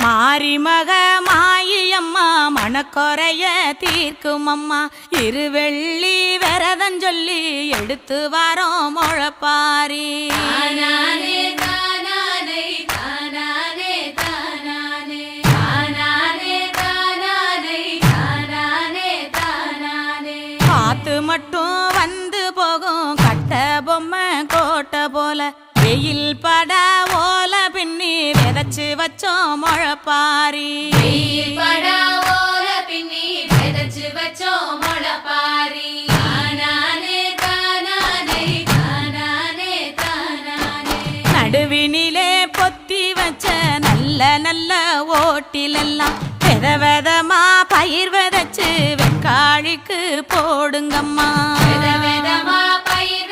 மாரிமக மாயம்மா மனக்குறைய தீர்க்கும் அம்மா இருவெள்ளி விரதம் சொல்லி எடுத்து வரோம் முழப்பாரி காத்து மட்டும் வந்து போகும் கட்ட பொம்மை கோட்டை போல வெயில் பட ஓல பின்னி விதைச்சு வச்சோம் முழப்பாரி நடுவினிலே பொத்தி வச்ச நல்ல நல்ல ஓட்டிலெல்லாம் வித விதமா பயிர் விதைச்சு வெக்காளிக்கு போடுங்கம்மா பயிர்